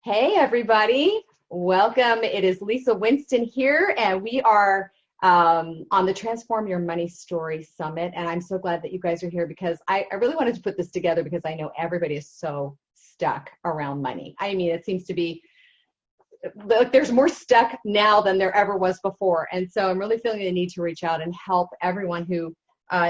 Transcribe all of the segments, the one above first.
Hey, everybody. Welcome. It is Lisa Winston here, and we are on the Transform Your Money Story Summit. And I'm so glad that you guys are here because I really wanted to put this together because I know everybody is so stuck around money. I mean, it seems to be like there's more stuck now than there ever was before. And so I'm really feeling the need to reach out and help everyone who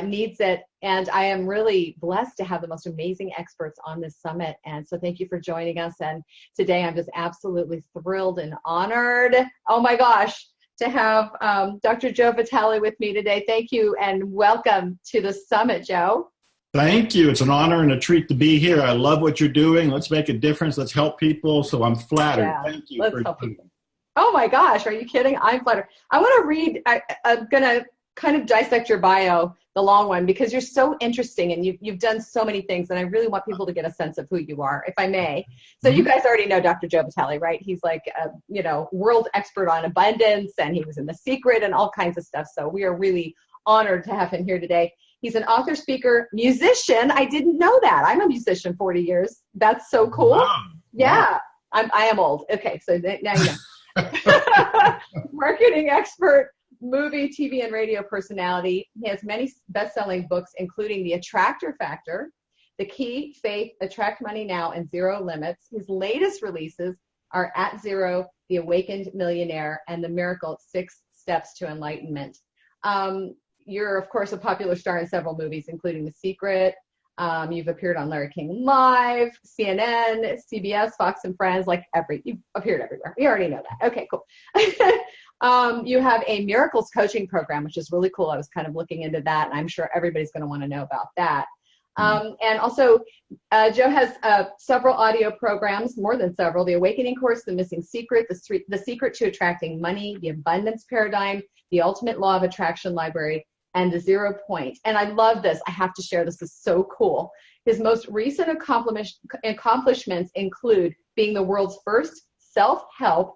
needs it. And I am really blessed to have the most amazing experts on this summit. And so thank you for joining us. And today I'm just absolutely thrilled and honored, oh my gosh, to have Dr. Joe Vitale with me today. Thank you and welcome to the summit, Joe. Thank you. It's an honor and a treat to be here. I love what you're doing. Let's make a difference. Let's help people. So I'm flattered. Yeah, Thank you. let's help people. Oh my gosh, are you kidding? I'm flattered. I want to read, I'm going to kind of dissect your bio, the long one, because you're so interesting and you've done so many things, and I really want people to get a sense of who you are, if I may. So you guys already know Dr. Joe Vitale, right? He's like a world expert on abundance, and he was in The Secret and all kinds of stuff. So we are really honored to have him here today. He's an author, speaker, musician. I didn't know that. I'm a musician 40 years. That's so cool. Wow. Yeah, wow. I am old. Okay, so now you know. Marketing expert, movie, TV, and radio personality. He has many best-selling books, including The Attractor Factor, The Key, Faith, Attract Money Now, and Zero Limits. His latest releases are At Zero, The Awakened Millionaire, and The Miracle, 6 Steps to Enlightenment. You're, of course, a popular star in several movies, including The Secret. You've appeared on Larry King Live, CNN, CBS, Fox and Friends, you've appeared everywhere. We already know that. Okay, cool. You have a miracles coaching program, which is really cool. I was kind of looking into that, and I'm sure everybody's going to want to know about that. And also, Joe has several audio programs, more than several: The Awakening Course, The Missing Secret, The Secret to Attracting Money, The Abundance Paradigm, The Ultimate Law of Attraction Library, and The 0 Point. And I love this. I have to share this. This is so cool. His most recent accomplishments include being the world's first self-help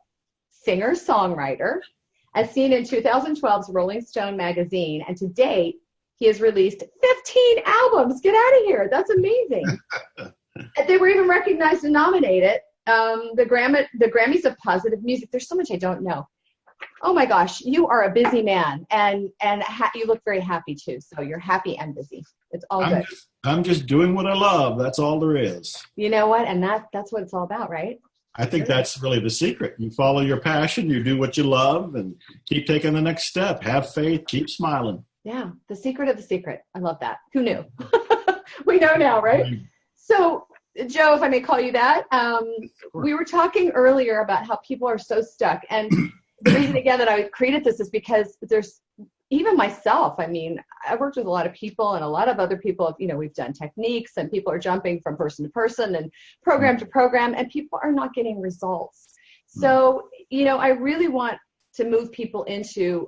singer-songwriter, as seen in 2012's Rolling Stone magazine. And to date, he has released 15 albums. Get out of here. That's amazing. They were even recognized and nominated. The Grammys of Positive Music. There's so much I don't know. Oh my gosh, you are a busy man, and you look very happy too. So you're happy and busy. It's all good. I'm just doing what I love. That's all there is. You know what? And that's what it's all about, right? I think that's really the secret. You follow your passion, you do what you love, and keep taking the next step. Have faith, keep smiling. Yeah, the secret of the secret. I love that. Who knew? We know now, right? So, Joe, if I may call you that, we were talking earlier about how people are so stuck. And the reason, again, that I created this is because there's, even myself, I mean, I've worked with a lot of people and a lot of other people, we've done techniques, and people are jumping from person to person and program to program, and people are not getting results. So, I really want to move people into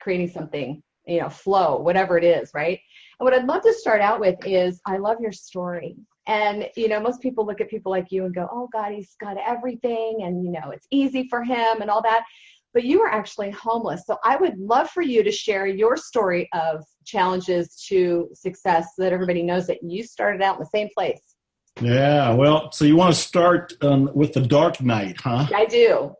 creating something, flow, whatever it is, right? And what I'd love to start out with is, I love your story. And, most people look at people like you and go, oh God, he's got everything. And, it's easy for him and all that. But you were actually homeless. So I would love for you to share your story of challenges to success so that everybody knows that you started out in the same place. Yeah, well, so you want to start with the dark night, huh? I do.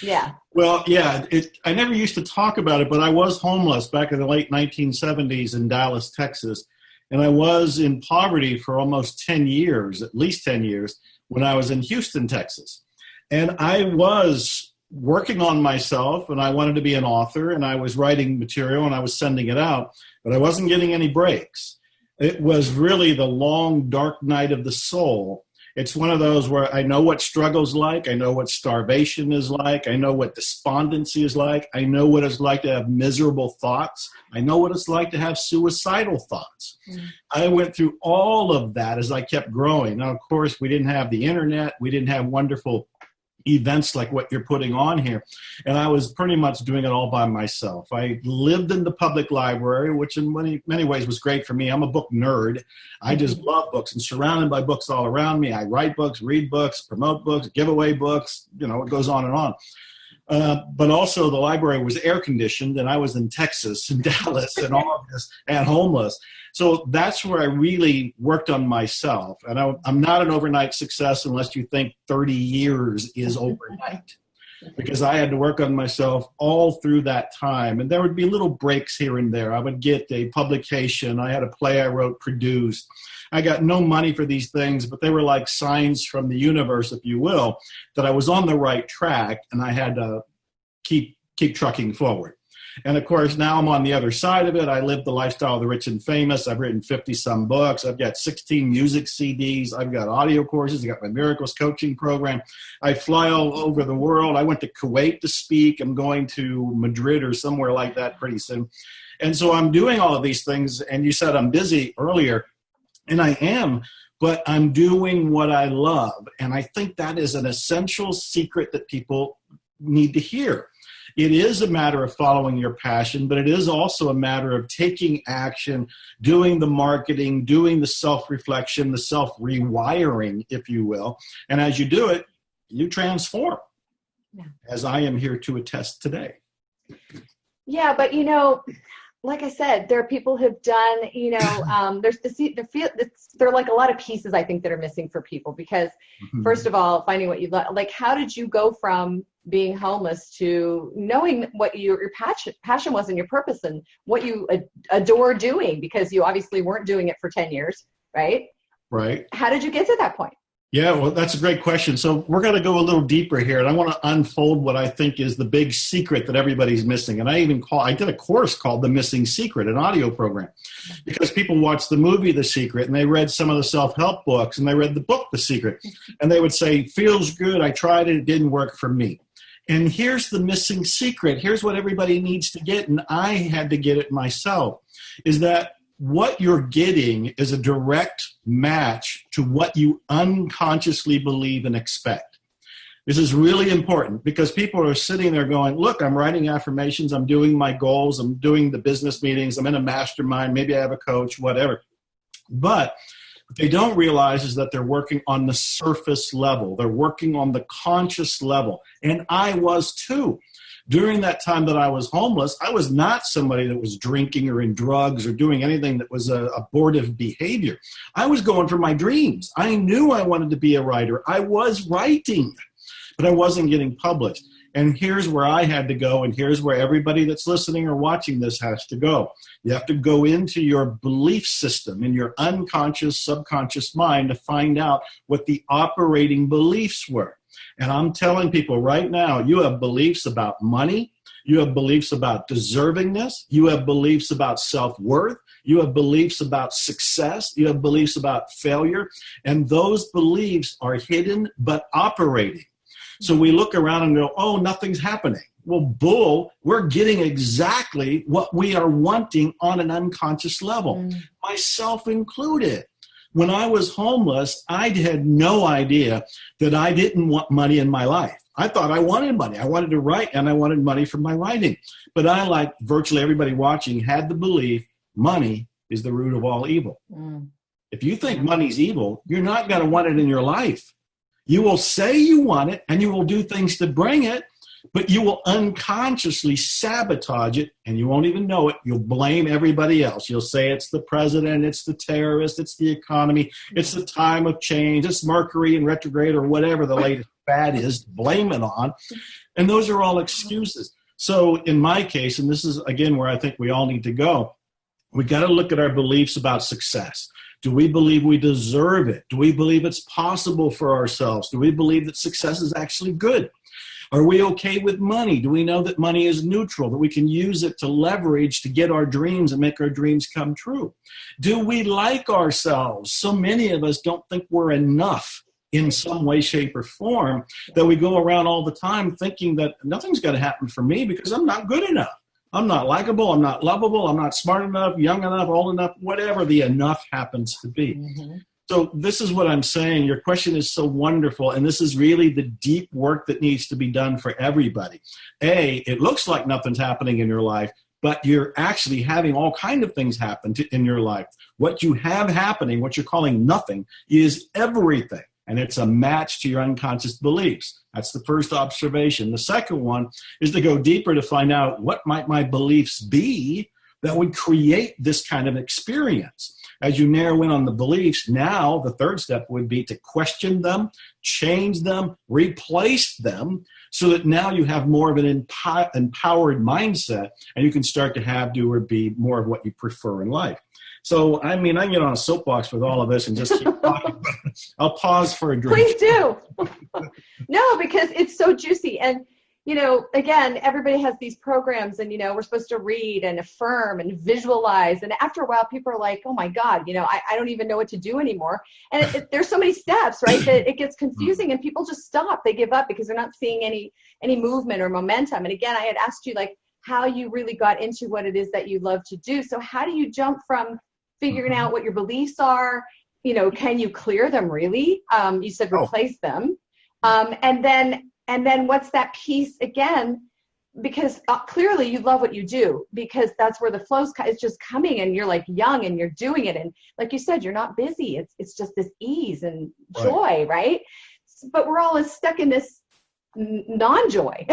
Yeah. Well, yeah, I never used to talk about it, but I was homeless back in the late 1970s in Dallas, Texas. And I was in poverty for almost 10 years, at least 10 years, when I was in Houston, Texas. And I was working on myself, and I wanted to be an author, and I was writing material, and I was sending it out, but I wasn't getting any breaks. It was really the long, dark night of the soul. It's one of those where I know what struggle's like. I know what starvation is like. I know what despondency is like. I know what it's like to have miserable thoughts. I know what it's like to have suicidal thoughts. I went through all of that as I kept growing. Now, of course, we didn't have the internet. We didn't have wonderful events like what you're putting on here. And I was pretty much doing it all by myself. I lived in the public library, which in many ways was great for me. I'm a book nerd. I just love books and surrounded by books all around me. I write books, read books, promote books, give away books, it goes on and on. But also the library was air conditioned, and I was in Texas, in Dallas, in August, and homeless. So that's where I really worked on myself. And I'm not an overnight success unless you think 30 years is overnight, because I had to work on myself all through that time. And there would be little breaks here and there. I would get a publication. I had a play I wrote, produced. I got no money for these things, but they were like signs from the universe, if you will, that I was on the right track, and I had to keep trucking forward. And of course, now I'm on the other side of it. I live the lifestyle of the rich and famous. I've written 50-some books. I've got 16 music CDs. I've got audio courses. I've got my Miracles coaching program. I fly all over the world. I went to Kuwait to speak. I'm going to Madrid or somewhere like that pretty soon. And so I'm doing all of these things. And you said I'm busy earlier. And I am, but I'm doing what I love. And I think that is an essential secret that people need to hear. It is a matter of following your passion, but it is also a matter of taking action, doing the marketing, doing the self-reflection, the self-rewiring, if you will. And as you do it, you transform, as I am here to attest today. Yeah, but like I said, there are people who've done, there's there are like a lot of pieces I think that are missing for people, because first of all, finding what you love, like how did you go from being homeless to knowing what your passion was and your purpose and what you adore doing, because you obviously weren't doing it for 10 years, right? Right. How did you get to that point? Yeah, well, that's a great question. So we're going to go a little deeper here, and I want to unfold what I think is the big secret that everybody's missing. And I did a course called The Missing Secret, an audio program, because people watched the movie The Secret, and they read some of the self-help books, and they read the book The Secret, and they would say, feels good, I tried it, it didn't work for me. And here's the missing secret. Here's what everybody needs to get, and I had to get it myself, is that what you're getting is a direct match to what you unconsciously believe and expect. This is really important, because people are sitting there going, look, I'm writing affirmations, I'm doing my goals, I'm doing the business meetings, I'm in a mastermind, maybe I have a coach, whatever. But what they don't realize is that they're working on the surface level. They're working on the conscious level. And I was too. During that time that I was homeless, I was not somebody that was drinking or in drugs or doing anything that was abortive behavior. I was going for my dreams. I knew I wanted to be a writer. I was writing, but I wasn't getting published. And here's where I had to go, and here's where everybody that's listening or watching this has to go. You have to go into your belief system, in your unconscious, subconscious mind, to find out what the operating beliefs were. And I'm telling people right now, you have beliefs about money, you have beliefs about deservingness, you have beliefs about self-worth, you have beliefs about success, you have beliefs about failure, and those beliefs are hidden but operating. So we look around and go, oh, nothing's happening. Well, bull, we're getting exactly what we are wanting on an unconscious level, myself included. When I was homeless, I had no idea that I didn't want money in my life. I thought I wanted money. I wanted to write, and I wanted money from my writing. But I, like virtually everybody watching, had the belief money is the root of all evil. If you think money's evil, you're not going to want it in your life. You will say you want it, and you will do things to bring it, but you will unconsciously sabotage it, and you won't even know it. You'll blame everybody else. You'll say it's the president, it's the terrorist, it's the economy, it's the time of change, it's Mercury in retrograde, or whatever the latest fad is, blame it on. And those are all excuses. So in my case, and this is, again, where I think we all need to go, we got to look at our beliefs about success. Do we believe we deserve it? Do we believe it's possible for ourselves? Do we believe that success is actually good? Are we okay with money? Do we know that money is neutral, that we can use it to leverage to get our dreams and make our dreams come true? Do we like ourselves? So many of us don't think we're enough in some way, shape, or form, that we go around all the time thinking that nothing's going to happen for me because I'm not good enough. I'm not likable, I'm not lovable, I'm not smart enough, young enough, old enough, whatever the enough happens to be. So this is what I'm saying. Your question is so wonderful, and this is really the deep work that needs to be done for everybody. It looks like nothing's happening in your life, but you're actually having all kinds of things happen in your life. What you have happening, what you're calling nothing, is everything. and it's a match to your unconscious beliefs. That's the first observation. The second one is to go deeper to find out what might my beliefs be that would create this kind of experience. As you narrow in on the beliefs, now the third step would be to question them, change them, replace them, so that now you have more of an empowered mindset, and you can start to have, do, or be more of what you prefer in life. So, I mean, I can get on a soapbox with all of this and just keep talking, but I'll pause for a drink. Please do. No, because it's so juicy. And, you know, again, everybody has these programs and, you know, we're supposed to read and affirm and visualize. And after a while, people are like, oh my God, you know, I don't even know what to do anymore. And there's so many steps, right, that it gets confusing and people just stop. They give up because they're not seeing any movement or momentum. And again, I had asked you like how you really got into what it is that you love to do. So how do you jump from figuring out what your beliefs are? You know, can you clear them really? You said replace them. And then what's that piece again? Because clearly you love what you do, because that's where the flow's it's just coming and you're like young and you're doing it. And like you said, you're not busy. It's just this ease and joy, right? But we're all stuck in this non-joy,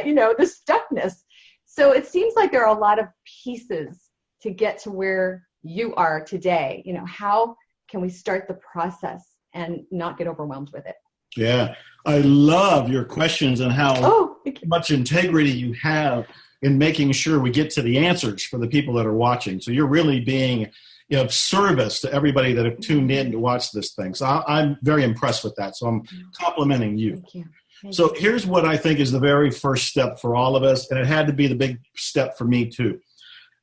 you know, this stuckness. So it seems like there are a lot of pieces to get to where you are today. You know, how can we start the process and not get overwhelmed with it? Yeah, I love your questions and how much integrity you have in making sure we get to the answers for the people that are watching. So you're really being of service to everybody that have tuned in to watch this thing. So I'm very impressed with that. So I'm complimenting you. Thank you. So here's what I think is the very first step for all of us, and it had to be the big step for me too.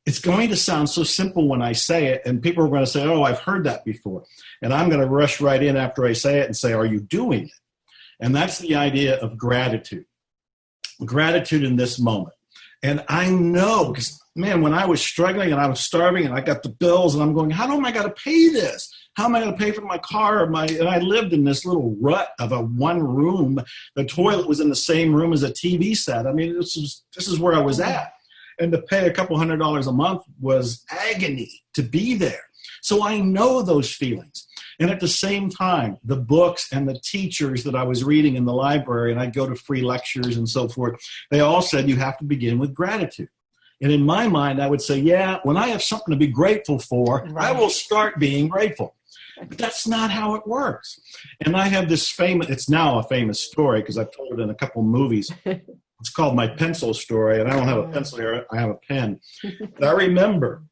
It's going to sound so simple when I say it, and people are going to say, oh, I've heard that before. And I'm going to rush right in after I say it and say, are you doing it? And that's the idea of gratitude. Gratitude in this moment. And I know, because, man, when I was struggling and I was starving and I got the bills and I'm going, how am I going to pay this? How am I going to pay for my car? And I lived in this little rut of a one room. The toilet was in the same room as a TV set. I mean, this is where I was at. And to pay a couple $100s a month was agony to be there. So I know those feelings. And at the same time, the books and the teachers that I was reading in the library, and I'd go to free lectures and so forth, they all said you have to begin with gratitude. And in my mind, I would say, yeah, when I have something to be grateful for, I will start being grateful. But that's not how it works. And I have this it's now a famous story because I've told it in a couple movies. It's called My Pencil Story, and I don't have a pencil here, I have a pen. But I remember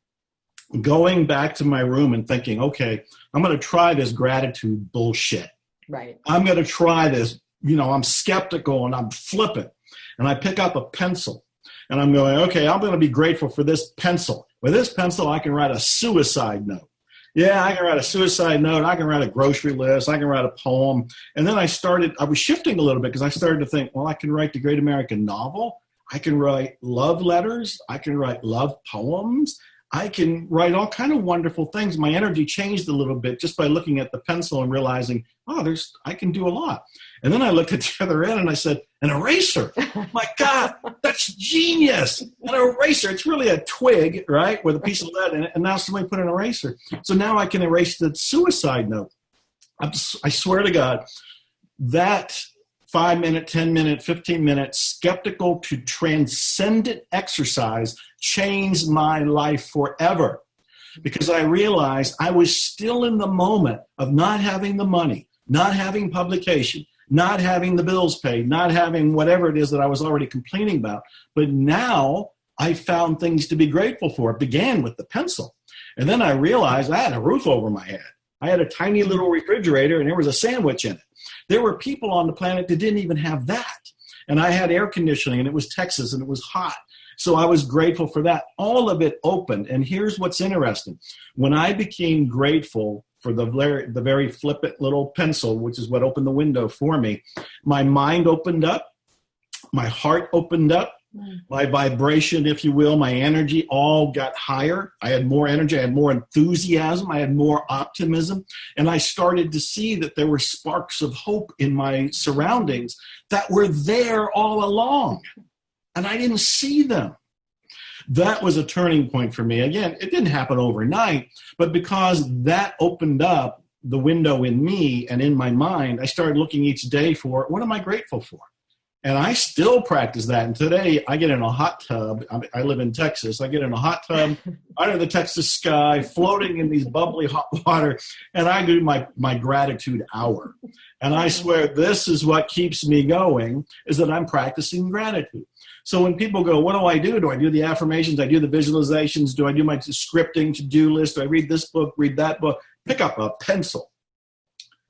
going back to my room and thinking, okay, I'm going to try this gratitude bullshit. Right. I'm going to try this. You know, I'm skeptical and I'm flippant. And I pick up a pencil and I'm going, okay, I'm going to be grateful for this pencil. With this pencil, I can write a suicide note. Yeah, I can write a suicide note. I can write a grocery list. I can write a poem. And then I was shifting a little bit because I started to think, well, I can write the great American novel. I can write love letters. I can write love poems. I can write all kind of wonderful things. My energy changed a little bit just by looking at the pencil and realizing, oh, I can do a lot. And then I looked at the other end and I said, an eraser. My God, that's genius. An eraser. It's really a twig, right, with a piece of lead in it. And now somebody put an eraser. So now I can erase the suicide note. I swear to God, that 5-minute, 10-minute, 15-minute skeptical to transcendent exercise changed my life forever, because I realized I was still in the moment of not having the money, not having publication, not having the bills paid, not having whatever it is that I was already complaining about. But now I found things to be grateful for. It began with the pencil. And then I realized I had a roof over my head. I had a tiny little refrigerator and there was a sandwich in it. There were people on the planet that didn't even have that. And I had air conditioning and it was Texas and it was hot. So I was grateful for that. All of it opened. And here's what's interesting. When I became grateful for the very flippant little pencil, which is what opened the window for me, my mind opened up, my heart opened up, my vibration, if you will, my energy all got higher. I had more energy, I had more enthusiasm, I had more optimism, and I started to see that there were sparks of hope in my surroundings that were there all along, and I didn't see them. That was a turning point for me. Again, it didn't happen overnight, but because that opened up, the window in me and in my mind, I started looking each day for, what am I grateful for? And I still practice that. And today I get in a hot tub. I live in Texas. I get in a hot tub under the Texas sky, floating in these bubbly hot water. And I do my gratitude hour. And I swear this is what keeps me going, is that I'm practicing gratitude. So when people go, what do I do? Do I do the affirmations? Do I do the visualizations? Do I do my scripting, to-do list? Do I read this book, read that book? Pick up a pencil.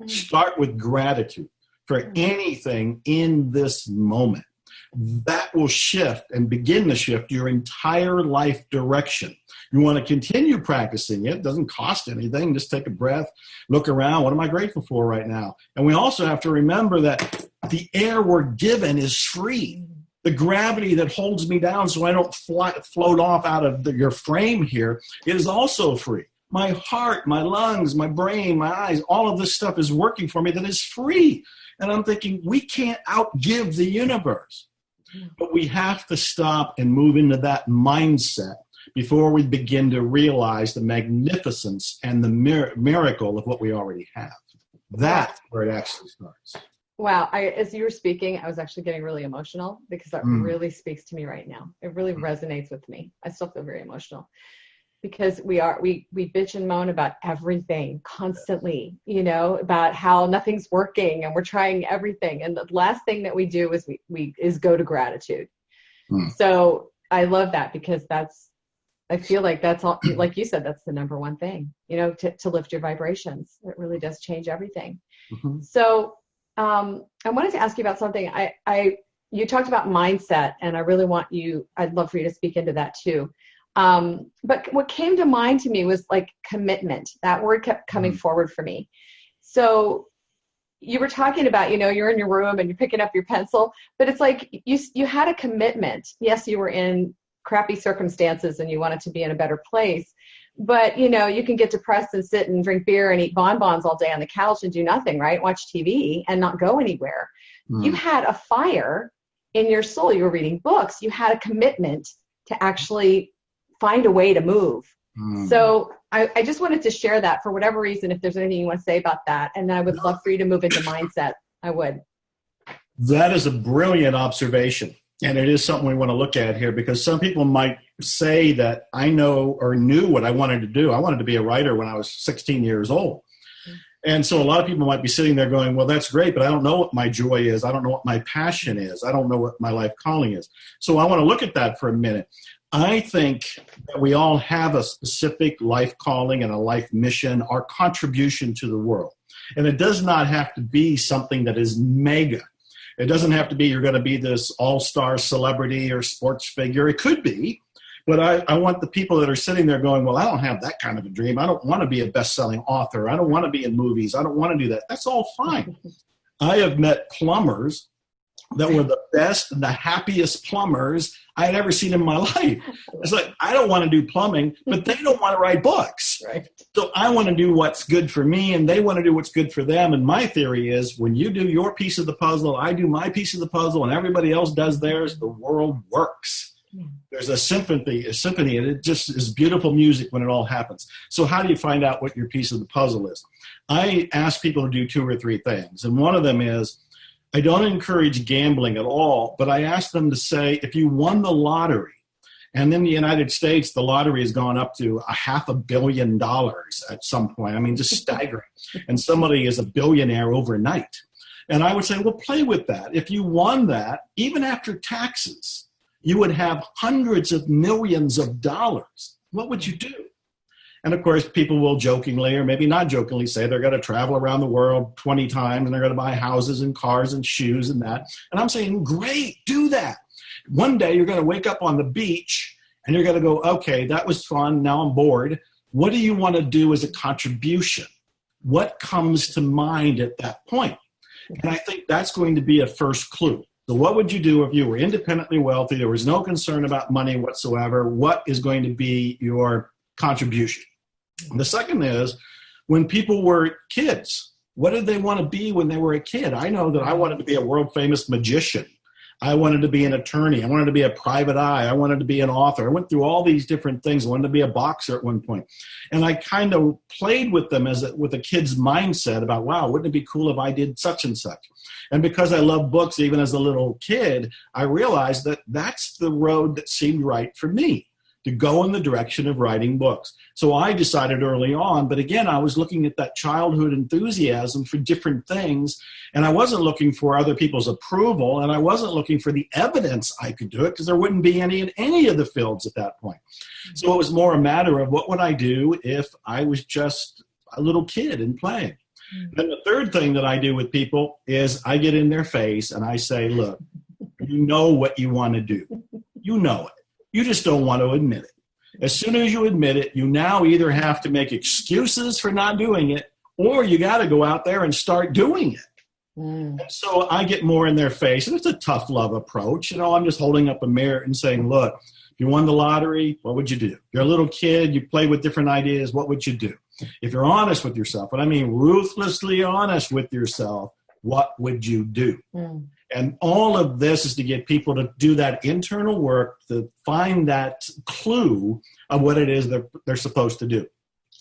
Start with gratitude for anything in this moment. That will shift and begin to shift your entire life direction. You want to continue practicing it. It doesn't cost anything. Just take a breath, look around. What am I grateful for right now? And we also have to remember that the air we're given is free. The gravity that holds me down so I don't float off out of your frame here is also free. My heart, my lungs, my brain, my eyes, all of this stuff is working for me that is free. And I'm thinking, we can't outgive the universe. But we have to stop and move into that mindset before we begin to realize the magnificence and the miracle of what we already have. That's where it actually starts. Wow. As you were speaking, I was actually getting really emotional because that really speaks to me right now. It really resonates with me. I still feel very emotional. Because we bitch and moan about everything constantly, about how nothing's working and we're trying everything. And the last thing that we do is we go to gratitude. So I love that because I feel like that's all, like you said, that's the number one thing, to lift your vibrations. It really does change everything. So I wanted to ask you about something. You talked about mindset, and I really I'd love for you to speak into that too. But what came to mind to me was like commitment. That word kept coming forward for me. So you were talking about, you're in your room and you're picking up your pencil, but it's like you had a commitment. Yes, you were in crappy circumstances and you wanted to be in a better place, but you can get depressed and sit and drink beer and eat bonbons all day on the couch and do nothing, right? Watch TV and not go anywhere. You had a fire in your soul. You were reading books. You had a commitment to actually find a way to move. So I just wanted to share that for whatever reason, if there's anything you want to say about that. And then I would love for you to move into mindset. I would. That is a brilliant observation. And it is something we want to look at here, because some people might say that I know or knew what I wanted to do. I wanted to be a writer when I was 16 years old. And so a lot of people might be sitting there going, well, that's great, but I don't know what my joy is. I don't know what my passion is. I don't know what my life calling is. So I want to look at that for a minute. I think that we all have a specific life calling and a life mission, our contribution to the world. And it does not have to be something that is mega. It doesn't have to be you're going to be this all-star celebrity or sports figure. It could be, but I want the people that are sitting there going, well, I don't have that kind of a dream. I don't want to be a best-selling author. I don't want to be in movies. I don't want to do that. That's all fine. I have met plumbers that were the best and the happiest plumbers I had ever seen in my life. It's like, I don't want to do plumbing, but they don't want to write books. Right. So I want to do what's good for me, and they want to do what's good for them. And my theory is when you do your piece of the puzzle, I do my piece of the puzzle, and everybody else does theirs, the world works. There's a symphony, and it just is beautiful music when it all happens. So how do you find out what your piece of the puzzle is? I ask people to do 2 or 3 things, and one of them is, I don't encourage gambling at all, but I ask them to say, if you won the lottery, and in the United States, the lottery has gone up to $500 million at some point. I mean, just staggering. And somebody is a billionaire overnight. And I would say, well, play with that. If you won that, even after taxes, you would have hundreds of millions of dollars. What would you do? And of course, people will jokingly or maybe not jokingly say they're going to travel around the world 20 times and they're going to buy houses and cars and shoes and that. And I'm saying, great, do that. One day you're going to wake up on the beach and you're going to go, okay, that was fun. Now I'm bored. What do you want to do as a contribution? What comes to mind at that point? And I think that's going to be a first clue. So what would you do if you were independently wealthy? There was no concern about money whatsoever. What is going to be your contribution? The second is, when people were kids, what did they want to be when they were a kid? I know that I wanted to be a world famous magician. I wanted to be an attorney. I wanted to be a private eye. I wanted to be an author. I went through all these different things. I wanted to be a boxer at one point. And I kind of played with them with a kid's mindset about, wow, wouldn't it be cool if I did such and such? And because I love books, even as a little kid, I realized that that's the road that seemed right for me, to go in the direction of writing books. So I decided early on, but again, I was looking at that childhood enthusiasm for different things, and I wasn't looking for other people's approval, and I wasn't looking for the evidence I could do it, because there wouldn't be any in any of the fields at that point. So it was more a matter of what would I do if I was just a little kid and playing. Then the third thing that I do with people is I get in their face and I say, look, you know what you want to do. You know it. You just don't want to admit it. As soon as you admit it, you now either have to make excuses for not doing it, or you got to go out there and start doing it. And so I get more in their face, and it's a tough love approach. I'm just holding up a mirror and saying, look, if you won the lottery, what would you do? You're a little kid, you play with different ideas, what would you do? If you're honest with yourself, and I mean ruthlessly honest with yourself, what would you do? And all of this is to get people to do that internal work, to find that clue of what it is that they're supposed to do.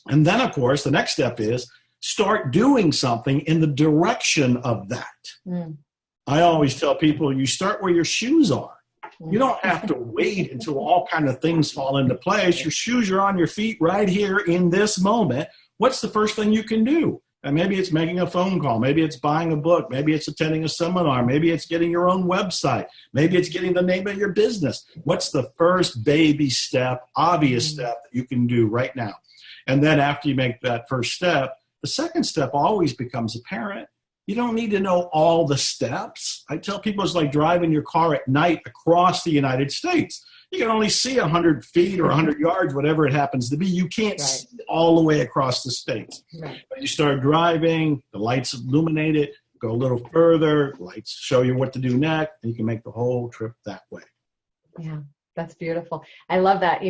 And then, of course, the next step is start doing something in the direction of that. I always tell people, you start where your shoes are. You don't have to wait until all kind of things fall into place. Your shoes are on your feet right here in this moment. What's the first thing you can do? And maybe it's making a phone call. Maybe it's buying a book. Maybe it's attending a seminar. Maybe it's getting your own website. Maybe it's getting the name of your business. What's the first baby step, obvious step that you can do right now? And then after you make that first step, the second step always becomes apparent. You don't need to know all the steps. I tell people it's like driving your car at night across the United States. You can only see 100 feet or 100 yards, whatever it happens to be. You can't see all the way across the states. But you start driving, the lights illuminate it, go a little further, lights show you what to do next, and you can make the whole trip that way. Yeah, that's beautiful. I love that,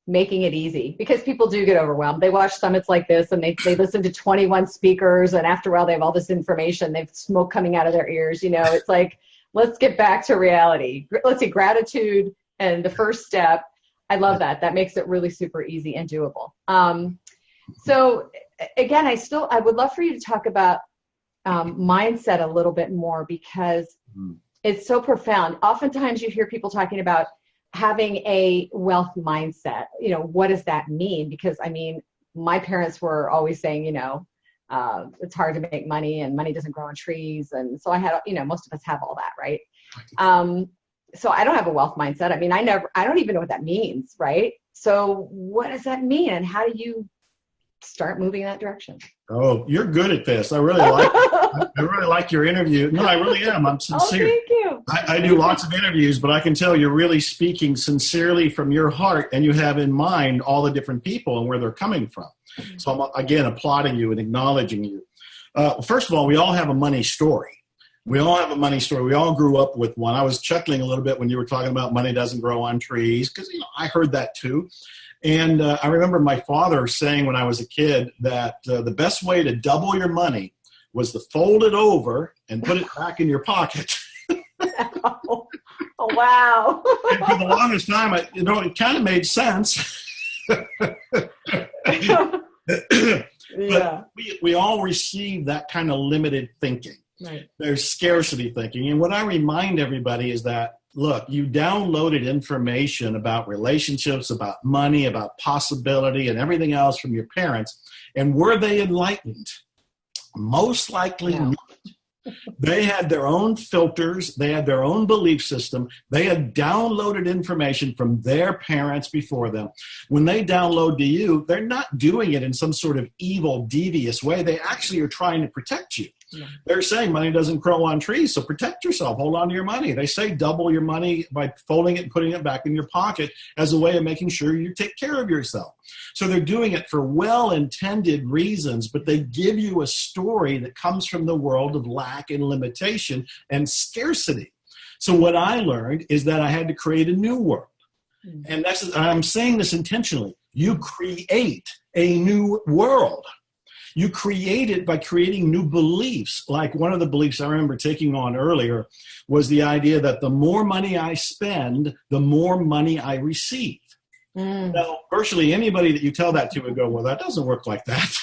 making it easy, because people do get overwhelmed. They watch summits like this and they listen to 21 speakers, and after a while they have all this information, they've smoke coming out of their ears. It's like, let's get back to reality. Let's see, gratitude and the first step. I love that. That makes it really super easy and doable. So again, I would love for you to talk about mindset a little bit more, because it's so profound. Oftentimes you hear people talking about having a wealth mindset. What does that mean? Because my parents were always saying, it's hard to make money and money doesn't grow on trees. And so I had, most of us have all that, right? So I don't have a wealth mindset. I don't even know what that means, right? So what does that mean? And how do you start moving in that direction? Oh, you're good at this. I really like your interview. No, I really am. I'm sincere. Oh, thank you. I do lots of interviews, but I can tell you're really speaking sincerely from your heart, and you have in mind all the different people and where they're coming from. So I'm, again, applauding you and acknowledging you. First of all, we all have a money story. We all have a money story. We all grew up with one. I was chuckling a little bit when you were talking about money doesn't grow on trees, because I heard that too. And I remember my father saying when I was a kid that the best way to double your money was to fold it over and put it back in your pocket. Oh, wow. And for the longest time, it kind of made sense. But we all receive that kind of limited thinking. Right. There's scarcity thinking. And what I remind everybody is that, look, you downloaded information about relationships, about money, about possibility, and everything else from your parents. And were they enlightened? Most likely not. They had their own filters. They had their own belief system. They had downloaded information from their parents before them. When they download to you, they're not doing it in some sort of evil, devious way. They actually are trying to protect you. Yeah. They're saying money doesn't grow on trees, so protect yourself. Hold on to your money. They say double your money by folding it and putting it back in your pocket as a way of making sure you take care of yourself. So they're doing it for well-intended reasons, but they give you a story that comes from the world of lack and limitation and scarcity. So what I learned is that I had to create a new world. And I'm saying this intentionally. You create a new world. You create it by creating new beliefs. Like one of the beliefs I remember taking on earlier was the idea that the more money I spend, the more money I receive. Now, virtually anybody that you tell that to would go, well, that doesn't work like that.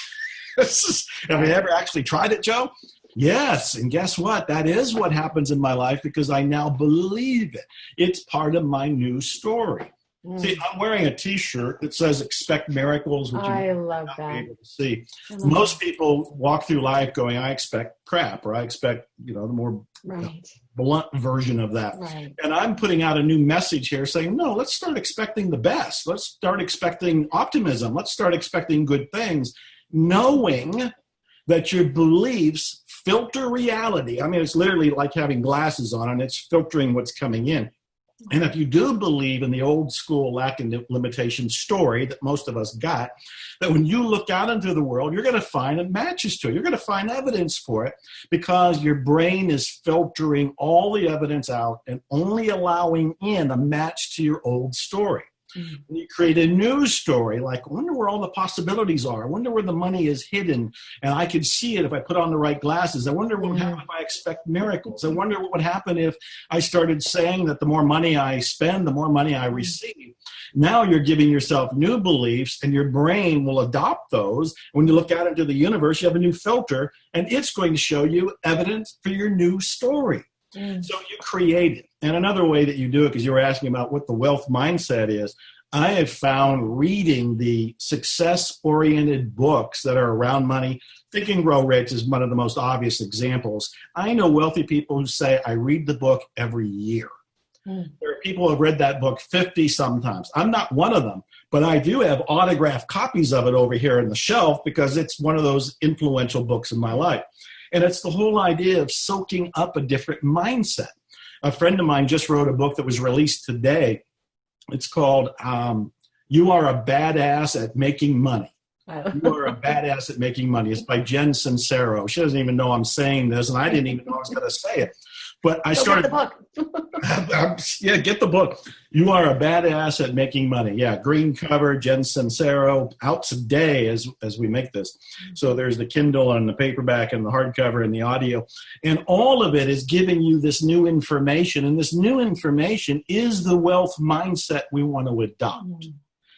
Have you ever actually tried it, Joe? Yes, and guess what? That is what happens in my life because I now believe it. It's part of my new story. See, I'm wearing a T-shirt that says "Expect Miracles," which I you love not that. be able to see. Most people walk through life going, "I expect crap," or "I expect, the more blunt version of that." Right. And I'm putting out a new message here, saying, "No, let's start expecting the best. Let's start expecting optimism. Let's start expecting good things, knowing that your beliefs filter reality." I mean, it's literally like having glasses on, and it's filtering what's coming in. And if you do believe in the old school lack and limitation story that most of us got, that when you look out into the world, you're going to find it matches to it. You're going to find evidence for it because your brain is filtering all the evidence out and only allowing in a match to your old story. And you create a new story, like, I wonder where all the possibilities are. I wonder where the money is hidden, and I could see it if I put on the right glasses. I wonder what would happen if I expect miracles. I wonder what would happen if I started saying that the more money I spend, the more money I receive. Now you're giving yourself new beliefs, and your brain will adopt those. When you look out into the universe, you have a new filter, and it's going to show you evidence for your new story. So you create it. And another way that you do it, because you were asking about what the wealth mindset is, I have found reading the success-oriented books that are around money. Think and Grow Rich is one of the most obvious examples. I know wealthy people who say, I read the book every year. There are people who have read that book 50 sometimes. I'm not one of them, but I do have autographed copies of it over here on the shelf because it's one of those influential books in my life. And it's the whole idea of soaking up a different mindset. A friend of mine just wrote a book that was released today. It's called You Are a Badass at Making Money. You Are a Badass at Making Money. It's by Jen Sincero. She doesn't even know I'm saying this, and I didn't even know I was going to say it. But I started. Get the book. Yeah, get the book. You Are a Badass at Making Money. Yeah, green cover, Jen Sincero, out today as we make this. So there's the Kindle and the paperback and the hardcover and the audio. And all of it is giving you this new information. And this new information is the wealth mindset we want to adopt.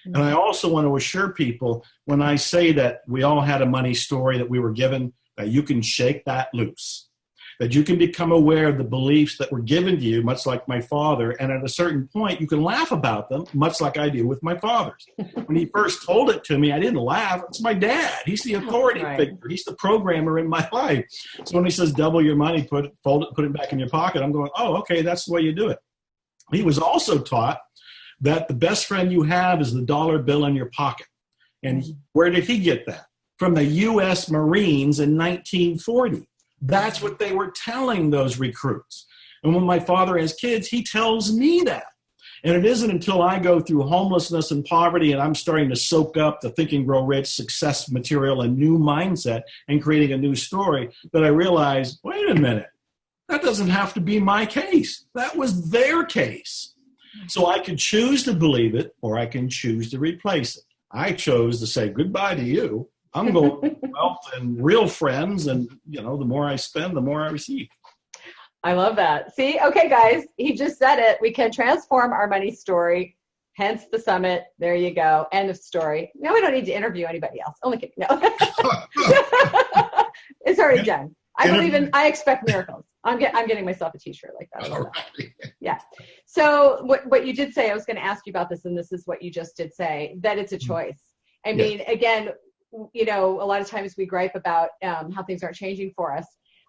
And I also want to assure people, when I say that we all had a money story that we were given, that you can shake that loose. That you can become aware of the beliefs that were given to you, much like my father, and at a certain point, you can laugh about them, much like I do with my father's. When he first told it to me, I didn't laugh. It's my dad. He's the authority figure. He's the programmer in my life. So when he says double your money, fold it, put it back in your pocket, I'm going, oh, okay, that's the way you do it. He was also taught that the best friend you have is the dollar bill in your pocket. And where did he get that? From the U.S. Marines in 1940. That's what they were telling those recruits. And when my father has kids, he tells me that. And it isn't until I go through homelessness and poverty and I'm starting to soak up the Think and Grow Rich success material and new mindset and creating a new story that I realize, wait a minute, that doesn't have to be my case. That was their case. So I could choose to believe it or I can choose to replace it. I chose to say goodbye to you. I'm going with wealth and real friends, and the more I spend, the more I receive. I love that. See, okay, guys, he just said it. We can transform our money story. Hence the summit. There you go. End of story. Now we don't need to interview anybody else. Only kidding. No. It's already done. I expect miracles. I'm getting myself a T-shirt like that. All right. Yeah. So what you did say, I was going to ask you about this, and this is what you just did say, that it's a choice. I mean, again, a lot of times we gripe about how things aren't changing for us.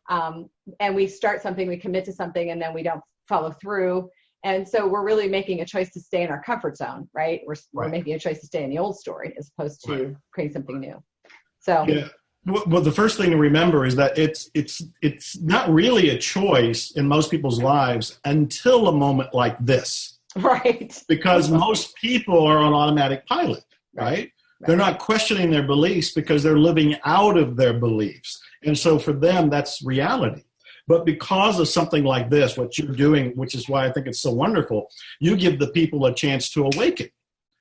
And we start something, we commit to something, and then we don't follow through. And so we're really making a choice to stay in our comfort zone, right? We're making a choice to stay in the old story as opposed to creating something new. So well, the first thing to remember is that it's not really a choice in most people's lives until a moment like this. Right. Because most people are on automatic pilot, right? They're not questioning their beliefs because they're living out of their beliefs. And so for them, that's reality. But because of something like this, what you're doing, which is why I think it's so wonderful, you give the people a chance to awaken.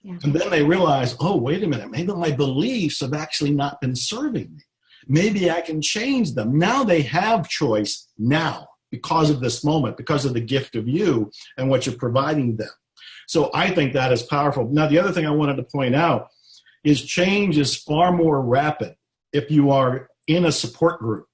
Yeah. And then they realize, oh, wait a minute, maybe my beliefs have actually not been serving me. maybe I can change them. Now they have choice now because of this moment, because of the gift of you and what you're providing them. So I think that is powerful. Now, the other thing I wanted to point out is change is far more rapid if you are in a support group.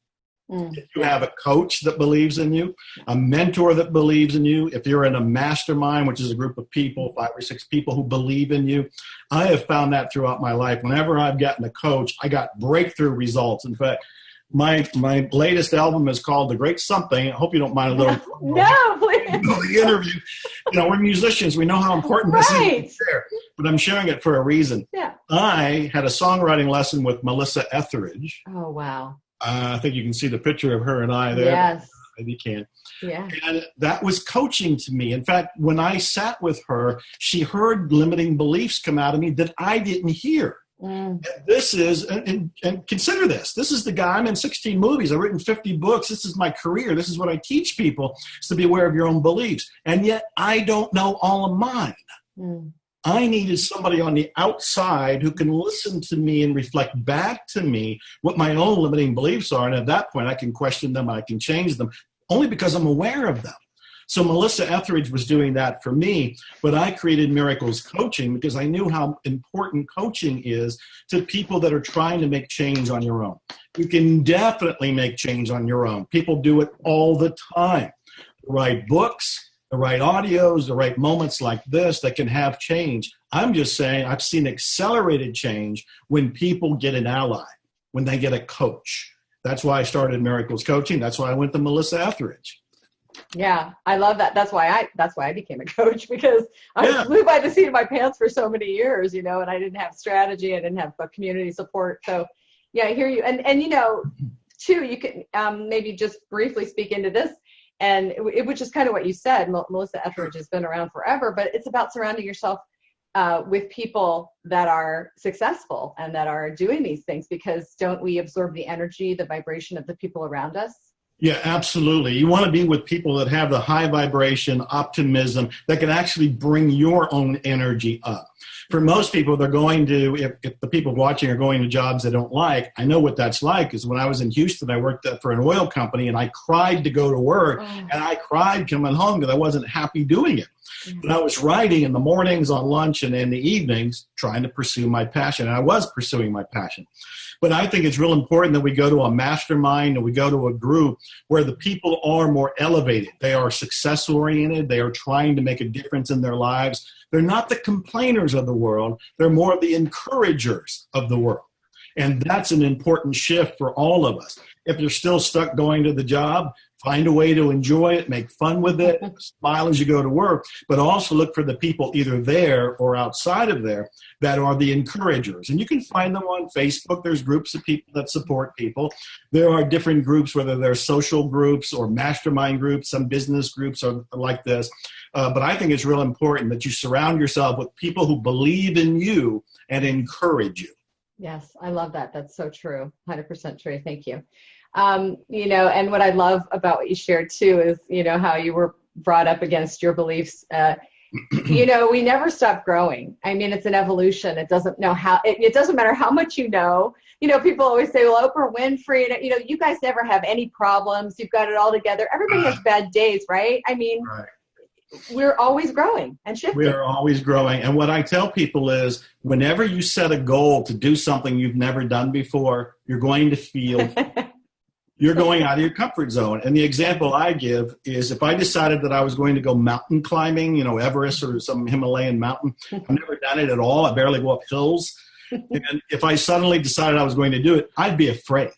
If you have a coach that believes in you, a mentor that believes in you, if you're in a mastermind, which is a group of people, 5 or 6 people who believe in you, I have found that throughout my life. Whenever I've gotten a coach, I got breakthrough results. In fact, my latest album is called The Great Something. I hope you don't mind a little. No, please. The interview. We're musicians. We know how important this is. But I'm sharing it for a reason. Yeah. I had a songwriting lesson with Melissa Etheridge. Oh, wow. I think you can see the picture of her and I there. Yes. Maybe you can. Yeah. And that was coaching to me. In fact, when I sat with her, she heard limiting beliefs come out of me that I didn't hear. And this is, and consider this. This is the guy, I'm in 16 movies. I've written 50 books. This is my career. This is what I teach people, is to be aware of your own beliefs. And yet I don't know all of mine. I needed somebody on the outside who can listen to me and reflect back to me what my own limiting beliefs are. And at that point, I can question them. I can change them only because I'm aware of them. So Melissa Etheridge was doing that for me, but I created Miracles Coaching because I knew how important coaching is to people that are trying to make change on your own. You can definitely make change on your own. People do it all the time. Write books, the right audios, the right moments like this that can have change. I'm just saying I've seen accelerated change when people get an ally, when they get a coach. That's why I started Miracles Coaching. That's why I went to Melissa Etheridge. Yeah, I love that. That's why I became a coach, because I flew by the seat of my pants for so many years, and I didn't have strategy. I didn't have community support. So yeah, I hear you. And too, you can maybe just briefly speak into this. And it was just kind of what you said. Melissa Etheridge has been around forever, but it's about surrounding yourself with people that are successful and that are doing these things, because don't we absorb the energy, the vibration of the people around us? Yeah, absolutely. You want to be with people that have the high vibration, optimism, that can actually bring your own energy up. For most people, they're going to, if the people watching are going to jobs they don't like, I know what that's like, because when I was in Houston, I worked for an oil company, and I cried to go to work, and I cried coming home because I wasn't happy doing it. But I was writing in the mornings, on lunch, and in the evenings, trying to pursue my passion. And I was pursuing my passion. But I think it's real important that we go to a mastermind and we go to a group where the people are more elevated. They are success-oriented. They are trying to make a difference in their lives. They're not the complainers of the world. They're more of the encouragers of the world. And that's an important shift for all of us. If you're still stuck going to the job, find a way to enjoy it, make fun with it, smile as you go to work, but also look for the people either there or outside of there that are the encouragers. And you can find them on Facebook. There's groups of people that support people. There are different groups, whether they're social groups or mastermind groups, some business groups are like this. But I think it's real important that you surround yourself with people who believe in you and encourage you. Yes, I love that. That's so true. 100% true. Thank you. And what I love about what you shared too is, how you were brought up against your beliefs. We never stop growing. I mean, it's an evolution. It doesn't matter how much you know. People always say, well, Oprah Winfrey, you guys never have any problems. You've got it all together. Everybody has bad days, right? I mean, right. We're always growing and shifting. We are always growing. And what I tell people is, whenever you set a goal to do something you've never done before, you're going to feel you're going out of your comfort zone. And the example I give is, if I decided that I was going to go mountain climbing, Everest or some Himalayan mountain, I've never done it at all. I barely go up hills. And if I suddenly decided I was going to do it, I'd be afraid.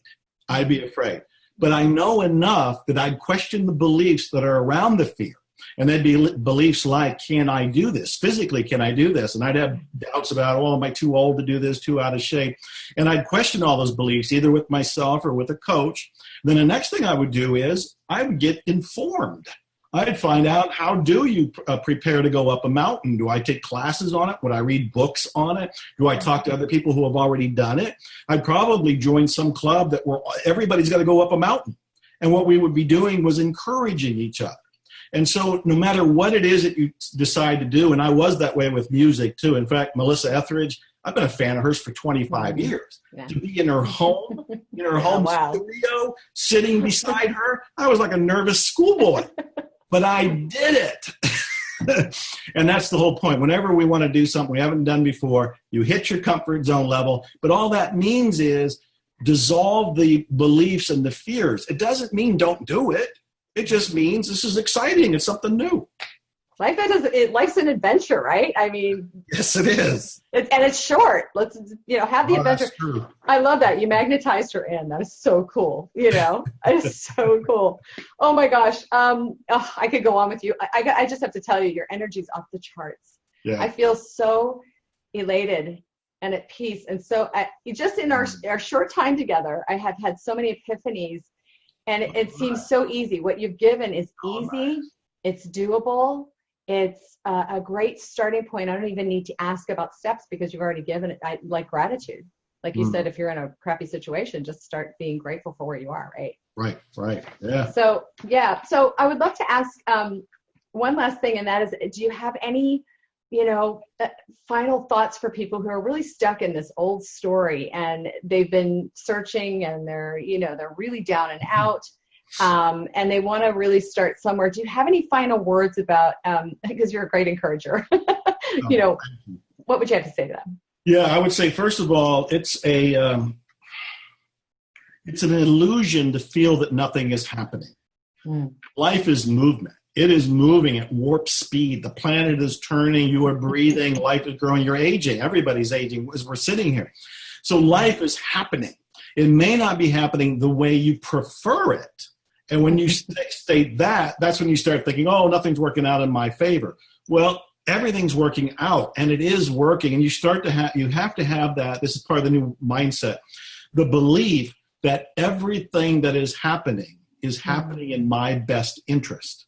But I know enough that I'd question the beliefs that are around the fear. And there'd be beliefs like, can I do this? Physically, can I do this? And I'd have doubts about, am I too old to do this, too out of shape? And I'd question all those beliefs, either with myself or with a coach. Then the next thing I would do is I would get informed. I'd find out, how do you prepare to go up a mountain? Do I take classes on it? Would I read books on it? Do I talk to other people who have already done it? I'd probably join some club everybody's got to go up a mountain. And what we would be doing was encouraging each other. And so no matter what it is that you decide to do, and I was that way with music too. In fact, Melissa Etheridge, I've been a fan of hers for 25 years. Yeah. To be in her home, Wow. studio, sitting beside her, I was like a nervous schoolboy. But I did it. And that's the whole point. Whenever we want to do something we haven't done before, you hit your comfort zone level. But all that means is dissolve the beliefs and the fears. It doesn't mean don't do it. It just means this is exciting. It's something new. Life's an adventure, right? I mean, yes, it is. And it's short. Let's, have the adventure. That's true. I love that. You magnetized her in. That is so cool. It's so cool. Oh my gosh. I could go on with you. I just have to tell you, your energy's off the charts. Yeah. I feel so elated and at peace. And so just in our short time together, I have had so many epiphanies, and it seems so easy. What you've given is easy. It's doable. It's a great starting point. I don't even need to ask about steps because you've already given it. I like gratitude. Like you said, if you're in a crappy situation, just start being grateful for where you are, right? Right. Yeah. So I would love to ask one last thing, and that is, do you have any, final thoughts for people who are really stuck in this old story and they've been searching and they're really down and out? And they want to really start somewhere. Do you have any final words about, because you're a great encourager, what would you have to say to them? Yeah, I would say, first of all, it's an illusion to feel that nothing is happening. Life is movement. It is moving at warp speed. The planet is turning. You are breathing. Life is growing. You're aging. Everybody's aging as we're sitting here. So life is happening. It may not be happening the way you prefer it. And when you state that, that's when you start thinking, oh, nothing's working out in my favor. Well, everything's working out, and it is working. And you have to have that. This is part of the new mindset. The belief that everything that is happening in my best interest.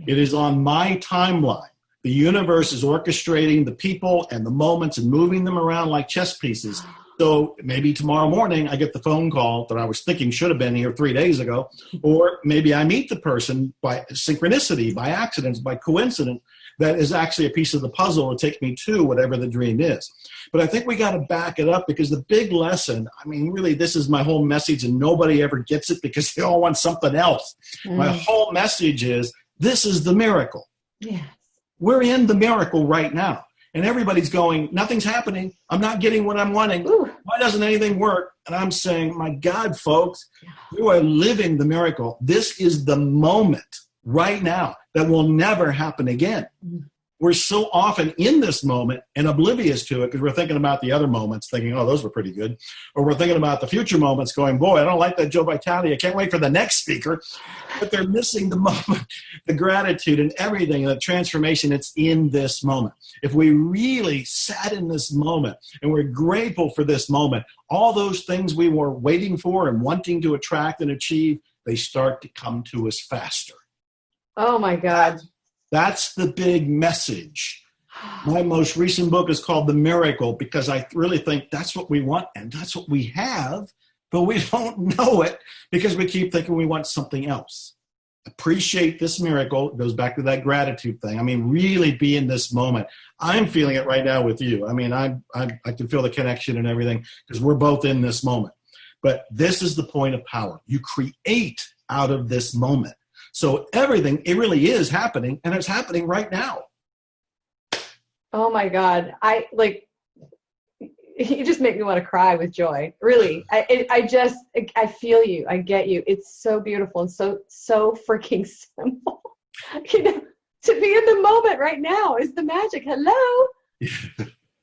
It is on my timeline. The universe is orchestrating the people and the moments and moving them around like chess pieces. So maybe tomorrow morning I get the phone call that I was thinking should have been here 3 days ago, or maybe I meet the person by synchronicity, by accidents, by coincidence, that is actually a piece of the puzzle to take me to whatever the dream is. But I think we got to back it up, because the big lesson, really, this is my whole message, and nobody ever gets it because they all want something else. My whole message is, this is the miracle. Yes. We're in the miracle right now. And everybody's going, nothing's happening. I'm not getting what I'm wanting. Ooh. Why doesn't anything work? And I'm saying, my God, folks, you are living the miracle. This is the moment right now that will never happen again. We're so often in this moment and oblivious to it because we're thinking about the other moments, thinking, oh, those were pretty good. Or we're thinking about the future moments going, boy, I don't like that Joe Vitale. I can't wait for the next speaker. But they're missing the moment, the gratitude and everything, and the transformation. It's in this moment. If we really sat in this moment and we're grateful for this moment, all those things we were waiting for and wanting to attract and achieve, they start to come to us faster. Oh, my God. That's the big message. My most recent book is called The Miracle, because I really think that's what we want and that's what we have, but we don't know it because we keep thinking we want something else. Appreciate this miracle. It goes back to that gratitude thing. Really be in this moment. I'm feeling it right now with you. I can feel the connection and everything because we're both in this moment. But this is the point of power. You create out of this moment. So everything, it really is happening, and it's happening right now. Oh my God. You just make me want to cry with joy. Really. I feel you. I get you. It's so beautiful and so freaking simple. To be in the moment right now is the magic. Hello.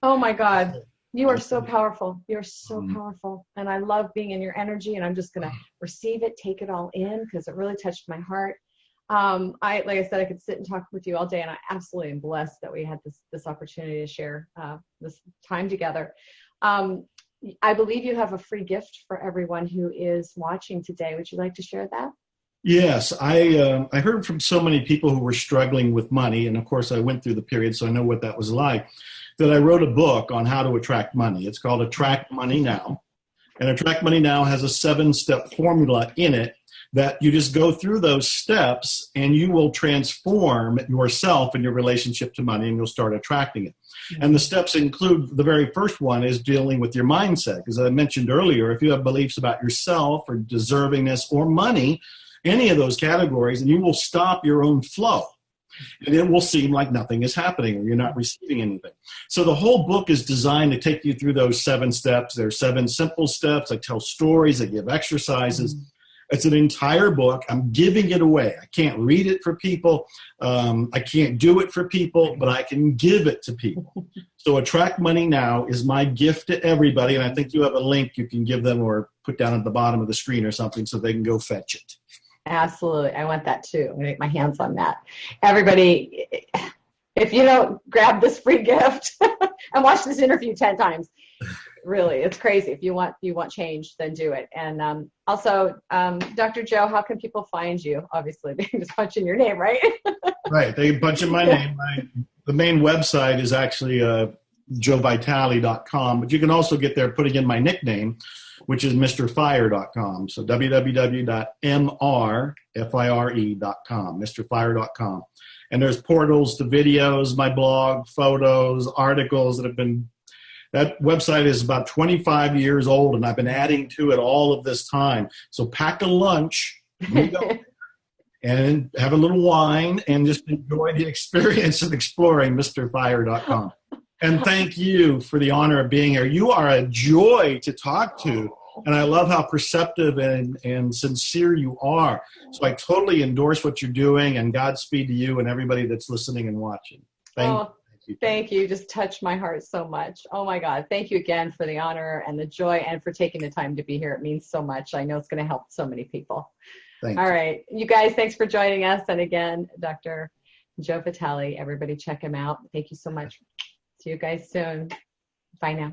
Oh my God. You are so powerful. You're so powerful. And I love being in your energy, and I'm just going to receive it, take it all in, because it really touched my heart. Like I said, I could sit and talk with you all day, and I absolutely am blessed that we had this opportunity to share this time together. I believe you have a free gift for everyone who is watching today. Would you like to share that? Yes, I heard from so many people who were struggling with money, and of course I went through the period, so I know what that was like, that I wrote a book on how to attract money. It's called Attract Money Now. And Attract Money Now has a 7-step formula in it that you just go through those steps and you will transform yourself and your relationship to money, and you'll start attracting it. And the steps include, the very first one is dealing with your mindset. As I mentioned earlier, if you have beliefs about yourself or deservingness or money, any of those categories, and you will stop your own flow. And it will seem like nothing is happening or you're not receiving anything. So the whole book is designed to take you through those 7 steps. There are 7 simple steps. I tell stories. I give exercises. It's an entire book. I'm giving it away. I can't read it for people. I can't do it for people, but I can give it to people. So Attract Money Now is my gift to everybody. And I think you have a link you can give them or put down at the bottom of the screen or something so they can go fetch it. Absolutely. I want that too. I'm going to get my hands on that. Everybody, if you don't grab this free gift and watch this interview 10 times, really, it's crazy. If you want change, then do it. And also, Dr. Joe, how can people find you? Obviously, they can just punch in your name, right? Right. They punch in my name. The main website is actually joevitale.com, but you can also get there putting in my nickname, which is mrfire.com. So www.mrfire.com, mrfire.com. And there's portals to videos, my blog, photos, articles that have been, that website is about 25 years old, and I've been adding to it all of this time. So pack a lunch, and have a little wine, and just enjoy the experience of exploring mrfire.com. And thank you for the honor of being here. You are a joy to talk to, and I love how perceptive and sincere you are. So I totally endorse what you're doing, and Godspeed to you and everybody that's listening and watching. Thank you. Thank you. Just touched my heart so much. Oh, my God. Thank you again for the honor and the joy and for taking the time to be here. It means so much. I know it's going to help so many people. Thank All you. right. You guys, thanks for joining us. And again, Dr. Joe Vitale, everybody check him out. Thank you so much. See you guys soon. Bye now.